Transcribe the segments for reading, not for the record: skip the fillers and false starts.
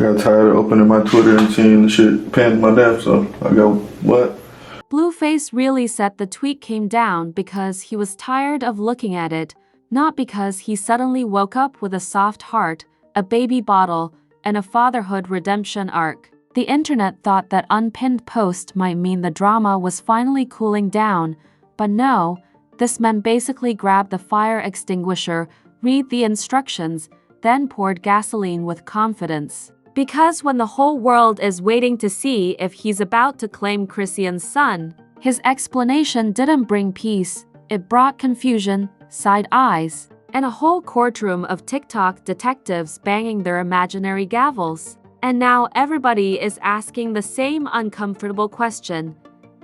got tired of opening my Twitter and seeing the shit pinned my damn self. I go, what? Blueface really said the tweet came down because he was tired of looking at it, not because he suddenly woke up with a soft heart, a baby bottle, and a fatherhood redemption arc. The internet thought that unpinned post might mean the drama was finally cooling down, but no, this man basically grabbed the fire extinguisher, read the instructions, then poured gasoline with confidence. Because when the whole world is waiting to see if he's about to claim Chrisean's son, his explanation didn't bring peace, it brought confusion, side eyes, and a whole courtroom of TikTok detectives banging their imaginary gavels. And now everybody is asking the same uncomfortable question.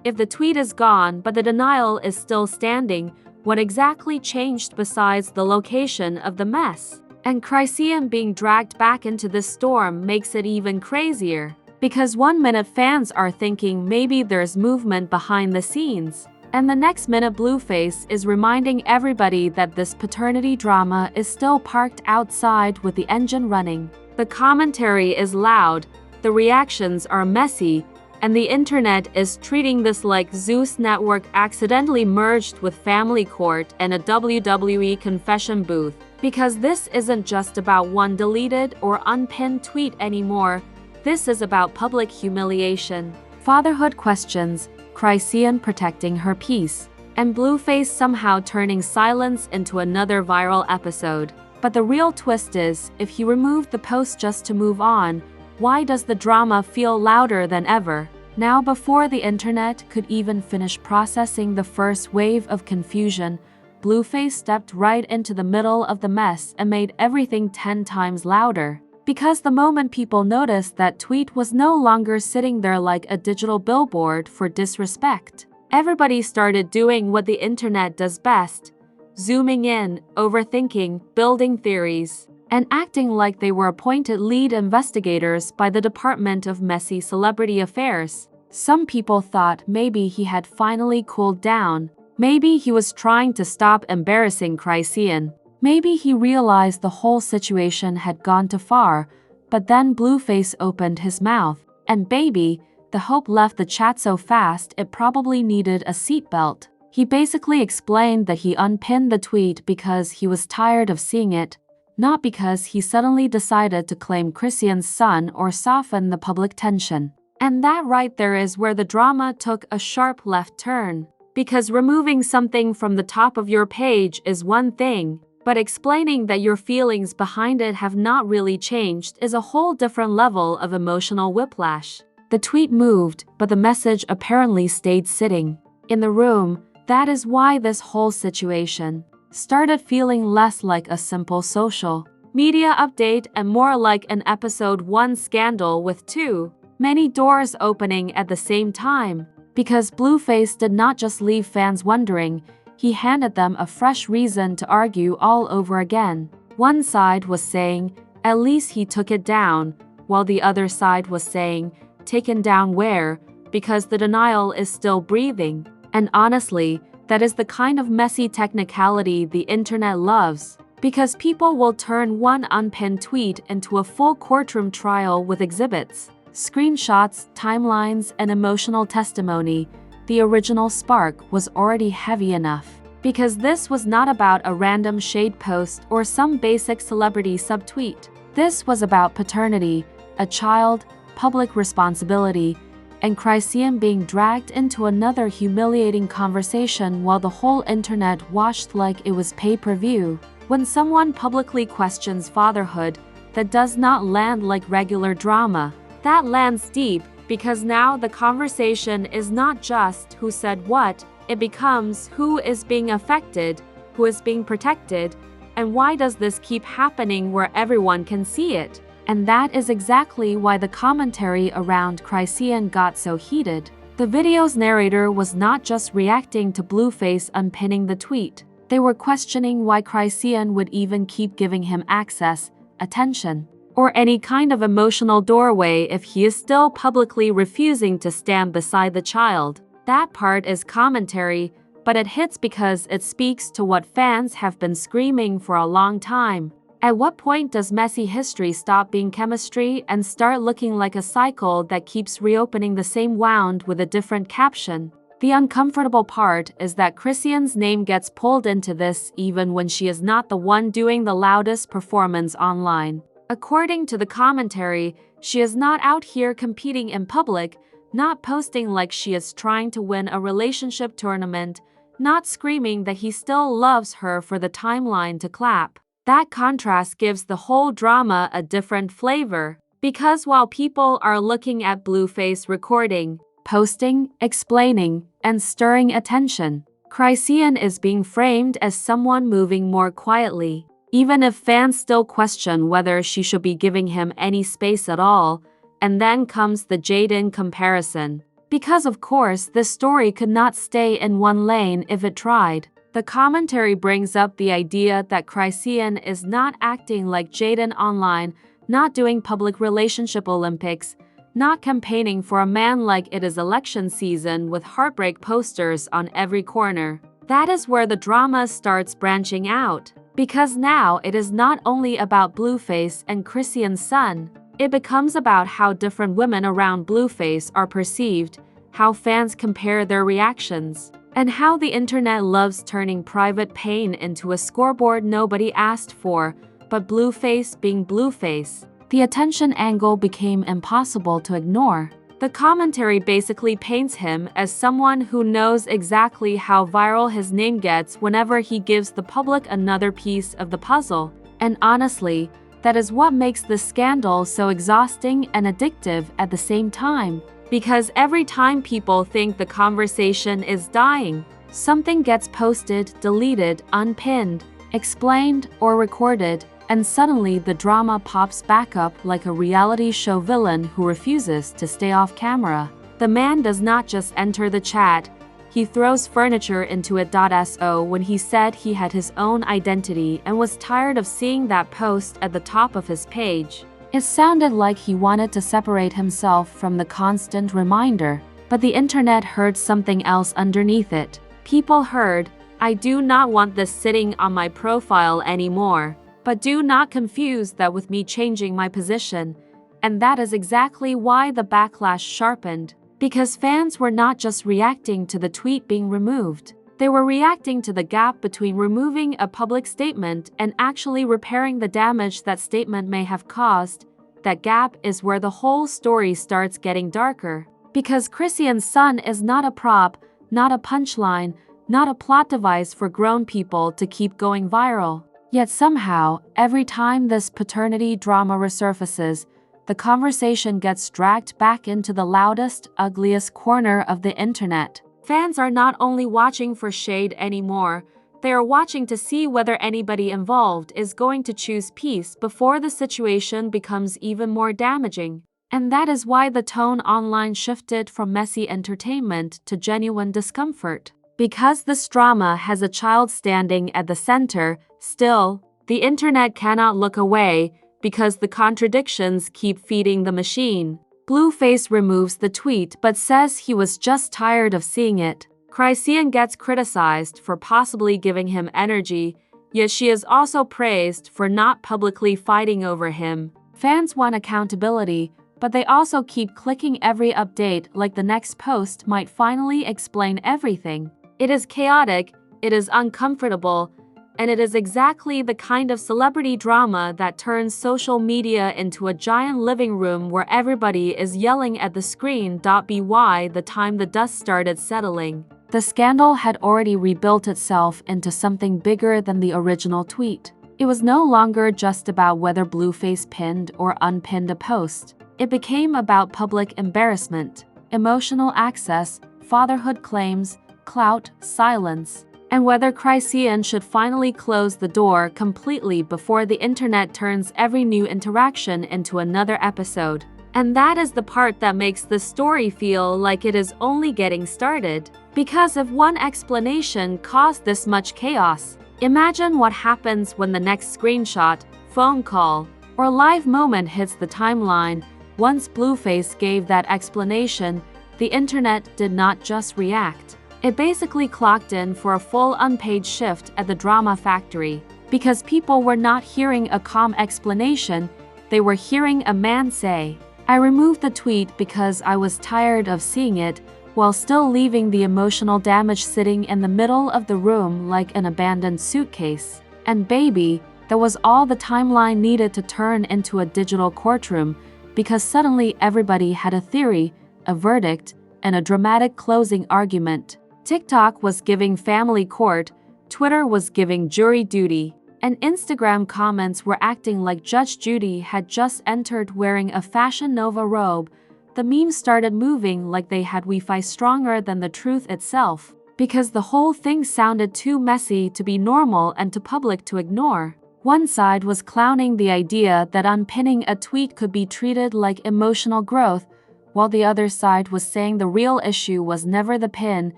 If the tweet is gone but the denial is still standing, what exactly changed besides the location of the mess? And Chrisean being dragged back into this storm makes it even crazier. Because 1 minute fans are thinking maybe there's movement behind the scenes, and the next minute Blueface is reminding everybody that this paternity drama is still parked outside with the engine running. The commentary is loud, the reactions are messy, and the internet is treating this like Zeus Network accidentally merged with Family Court and a WWE confession booth. Because this isn't just about one deleted or unpinned tweet anymore, this is about public humiliation, fatherhood questions, Chrisean protecting her peace, and Blueface somehow turning silence into another viral episode. But the real twist is, if he removed the post just to move on, why does the drama feel louder than ever? Now, before the internet could even finish processing the first wave of confusion, Blueface stepped right into the middle of the mess and made everything 10 times louder. Because the moment people noticed that tweet was no longer sitting there like a digital billboard for disrespect, everybody started doing what the internet does best: zooming in, overthinking, building theories, and acting like they were appointed lead investigators by the Department of Messy Celebrity Affairs. Some people thought maybe he had finally cooled down. Maybe he was trying to stop embarrassing Chrisean. Maybe he realized the whole situation had gone too far, but then Blueface opened his mouth, and baby, the hope left the chat so fast it probably needed a seatbelt. He basically explained that he unpinned the tweet because he was tired of seeing it, not because he suddenly decided to claim Chrisean's son or soften the public tension. And that right there is where the drama took a sharp left turn. Because removing something from the top of your page is one thing, but explaining that your feelings behind it have not really changed is a whole different level of emotional whiplash. The tweet moved, but the message apparently stayed sitting in the room. That is why this whole situation started feeling less like a simple social media update and more like an episode 1 scandal with too many doors opening at the same time. Because Blueface did not just leave fans wondering, he handed them a fresh reason to argue all over again. One side was saying, at least he took it down, while the other side was saying, taken down where? Because the denial is still breathing. And honestly, that is the kind of messy technicality the internet loves. Because people will turn one unpinned tweet into a full courtroom trial with exhibits, screenshots, timelines, and emotional testimony. The original spark was already heavy enough. Because this was not about a random shade post or some basic celebrity subtweet. This was about paternity, a child, public responsibility, and Chrisean being dragged into another humiliating conversation while the whole internet watched like it was pay-per-view. When someone publicly questions fatherhood, that does not land like regular drama. That lands deep, because now the conversation is not just who said what, it becomes who is being affected, who is being protected, and why does this keep happening where everyone can see it? And that is exactly why the commentary around Chrisean got so heated. The video's narrator was not just reacting to Blueface unpinning the tweet. They were questioning why Chrisean would even keep giving him access, attention, or any kind of emotional doorway if he is still publicly refusing to stand beside the child. That part is commentary, but it hits because it speaks to what fans have been screaming for a long time. At what point does messy history stop being chemistry and start looking like a cycle that keeps reopening the same wound with a different caption? The uncomfortable part is that Chrisean's name gets pulled into this even when she is not the one doing the loudest performance online. According to the commentary, she is not out here competing in public, not posting like she is trying to win a relationship tournament, not screaming that he still loves her for the timeline to clap. That contrast gives the whole drama a different flavor, because while people are looking at Blueface recording, posting, explaining, and stirring attention, Chrisean is being framed as someone moving more quietly. Even if fans still question whether she should be giving him any space at all, and then comes the Jaden comparison. Because of course this story could not stay in one lane if it tried. The commentary brings up the idea that Chrisean is not acting like Jaden online, not doing public relationship Olympics, not campaigning for a man like it is election season with heartbreak posters on every corner. That is where the drama starts branching out. Because now it is not only about Blueface and Chrisean's son, it becomes about how different women around Blueface are perceived, how fans compare their reactions, and how the internet loves turning private pain into a scoreboard nobody asked for, but Blueface being Blueface. The attention angle became impossible to ignore. The commentary basically paints him as someone who knows exactly how viral his name gets whenever he gives the public another piece of the puzzle. And honestly, that is what makes this scandal so exhausting and addictive at the same time. Because every time people think the conversation is dying, something gets posted, deleted, unpinned, explained, or recorded, and suddenly the drama pops back up like a reality show villain who refuses to stay off camera. The man does not just enter the chat, he throws furniture into it. So when he said he had his own identity and was tired of seeing that post at the top of his page. It sounded like he wanted to separate himself from the constant reminder, but the internet heard something else underneath it. People heard, "I do not want this sitting on my profile anymore. But do not confuse that with me changing my position." And that is exactly why the backlash sharpened. Because fans were not just reacting to the tweet being removed. They were reacting to the gap between removing a public statement and actually repairing the damage that statement may have caused. That gap is where the whole story starts getting darker. Because Chrisean's son is not a prop, not a punchline, not a plot device for grown people to keep going viral. Yet somehow, every time this paternity drama resurfaces, the conversation gets dragged back into the loudest, ugliest corner of the internet. Fans are not only watching for shade anymore, they are watching to see whether anybody involved is going to choose peace before the situation becomes even more damaging. And that is why the tone online shifted from messy entertainment to genuine discomfort. Because this drama has a child standing at the center, still, the internet cannot look away because the contradictions keep feeding the machine. Blueface removes the tweet but says he was just tired of seeing it. Chrisean gets criticized for possibly giving him energy, yet she is also praised for not publicly fighting over him. Fans want accountability, but they also keep clicking every update like the next post might finally explain everything. It is chaotic, it is uncomfortable, and it is exactly the kind of celebrity drama that turns social media into a giant living room where everybody is yelling at the screen. By the time the dust started settling, the scandal had already rebuilt itself into something bigger than the original tweet. It was no longer just about whether Blueface pinned or unpinned a post. It became about public embarrassment, emotional access, fatherhood claims, clout, silence, and whether Chrisean should finally close the door completely before the internet turns every new interaction into another episode. And that is the part that makes the story feel like it is only getting started. Because if one explanation caused this much chaos, imagine what happens when the next screenshot, phone call, or live moment hits the timeline. Once Blueface gave that explanation, the internet did not just react. It basically clocked in for a full unpaid shift at the drama factory. Because people were not hearing a calm explanation, they were hearing a man say, "I removed the tweet because I was tired of seeing it," while still leaving the emotional damage sitting in the middle of the room like an abandoned suitcase. And baby, that was all the timeline needed to turn into a digital courtroom, because suddenly everybody had a theory, a verdict, and a dramatic closing argument. TikTok was giving family court, Twitter was giving jury duty, and Instagram comments were acting like Judge Judy had just entered wearing a Fashion Nova robe. The memes started moving like they had Wi-Fi stronger than the truth itself, because the whole thing sounded too messy to be normal and too public to ignore. One side was clowning the idea that unpinning a tweet could be treated like emotional growth, while the other side was saying the real issue was never the pin,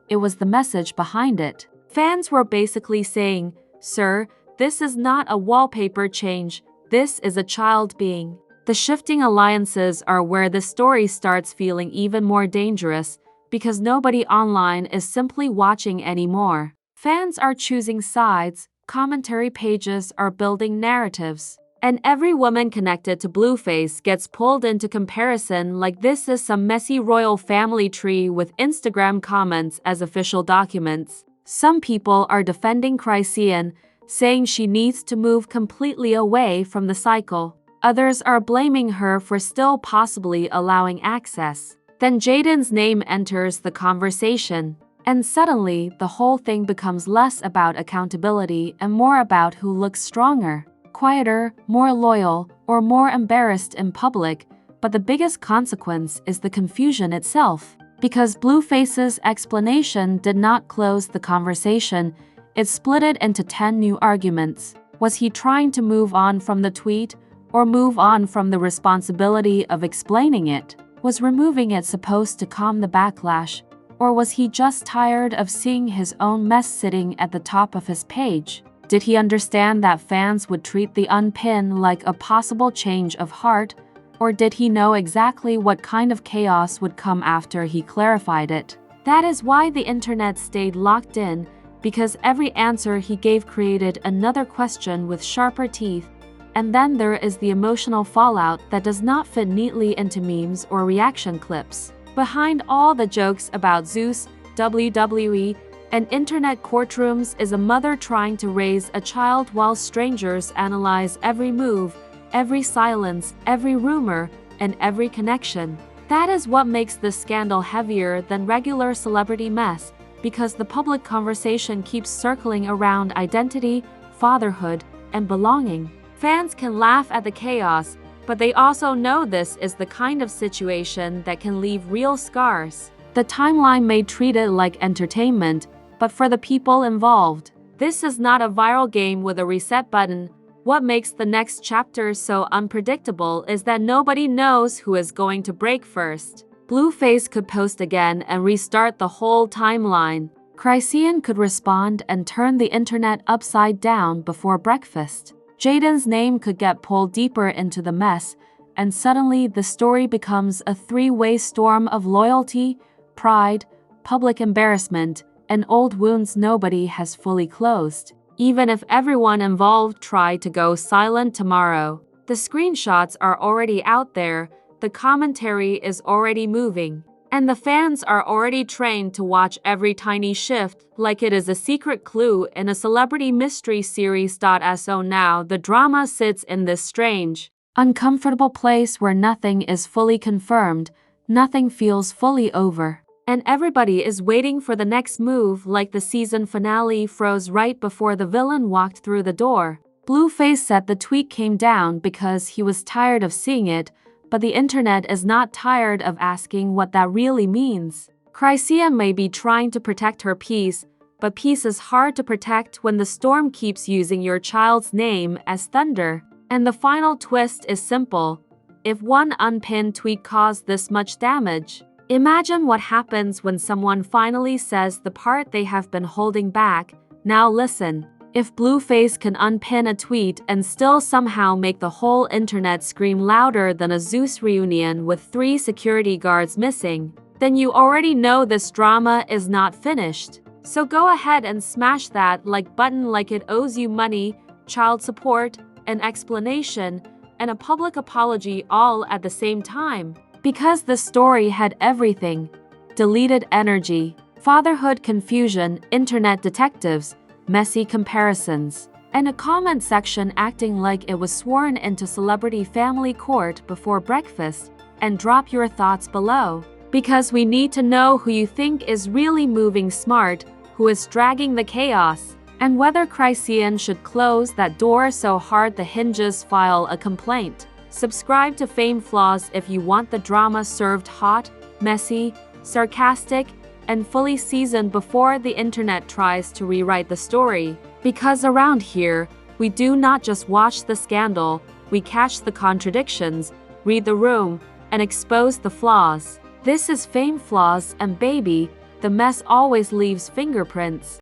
it was the message behind it. Fans were basically saying, "Sir, this is not a wallpaper change, this is a child being." The shifting alliances are where the story starts feeling even more dangerous, because nobody online is simply watching anymore. Fans are choosing sides, commentary pages are building narratives, and every woman connected to Blueface gets pulled into comparison like this is some messy royal family tree with Instagram comments as official documents. Some people are defending Chrisean, saying she needs to move completely away from the cycle. Others are blaming her for still possibly allowing access. Then Jaden's name enters the conversation, and suddenly the whole thing becomes less about accountability and more about who looks stronger, quieter, more loyal, or more embarrassed in public. But the biggest consequence is the confusion itself. Because Blueface's explanation did not close the conversation, it split it into 10 new arguments. Was he trying to move on from the tweet, or move on from the responsibility of explaining it? Was removing it supposed to calm the backlash, or was he just tired of seeing his own mess sitting at the top of his page? Did he understand that fans would treat the unpin like a possible change of heart, or did he know exactly what kind of chaos would come after he clarified it? That is why the internet stayed locked in, because every answer he gave created another question with sharper teeth. And then there is the emotional fallout that does not fit neatly into memes or reaction clips. Behind all the jokes about Zeus, WWE, and internet courtrooms is a mother trying to raise a child while strangers analyze every move, every silence, every rumor, and every connection. That is what makes this scandal heavier than regular celebrity mess, because the public conversation keeps circling around identity, fatherhood, and belonging. Fans can laugh at the chaos, but they also know this is the kind of situation that can leave real scars. The timeline may treat it like entertainment, but for the people involved, this is not a viral game with a reset button. What makes the next chapter so unpredictable is that nobody knows who is going to break first. Blueface could post again and restart the whole timeline. Chrisean could respond and turn the internet upside down before breakfast. Jaden's name could get pulled deeper into the mess, and suddenly the story becomes a three-way storm of loyalty, pride, public embarrassment, and old wounds nobody has fully closed. Even if everyone involved tried to go silent tomorrow, the screenshots are already out there, the commentary is already moving, and the fans are already trained to watch every tiny shift like it is a secret clue in a celebrity mystery series. So now the drama sits in this strange, uncomfortable place where nothing is fully confirmed, nothing feels fully over, and everybody is waiting for the next move like the season finale froze right before the villain walked through the door. Blueface said the tweet came down because he was tired of seeing it, but the internet is not tired of asking what that really means. Chrisean may be trying to protect her peace, but peace is hard to protect when the storm keeps using your child's name as thunder. And the final twist is simple. If one unpinned tweet caused this much damage, imagine what happens when someone finally says the part they have been holding back. Now listen. If Blueface can unpin a tweet and still somehow make the whole internet scream louder than a Zeus reunion with 3 security guards missing, then you already know this drama is not finished. So go ahead and smash that like button like it owes you money, child support, an explanation, and a public apology all at the same time. Because the story had everything: deleted energy, fatherhood confusion, internet detectives, messy comparisons, and a comment section acting like it was sworn into celebrity family court before breakfast. And drop your thoughts below, because we need to know who you think is really moving smart, who is dragging the chaos, and whether Chrisean should close that door so hard the hinges file a complaint. Subscribe to Fame Flaws if you want the drama served hot, messy, sarcastic, and fully seasoned before the internet tries to rewrite the story. Because around here, we do not just watch the scandal, we catch the contradictions, read the room, and expose the flaws. This is Fame Flaws, and baby, the mess always leaves fingerprints.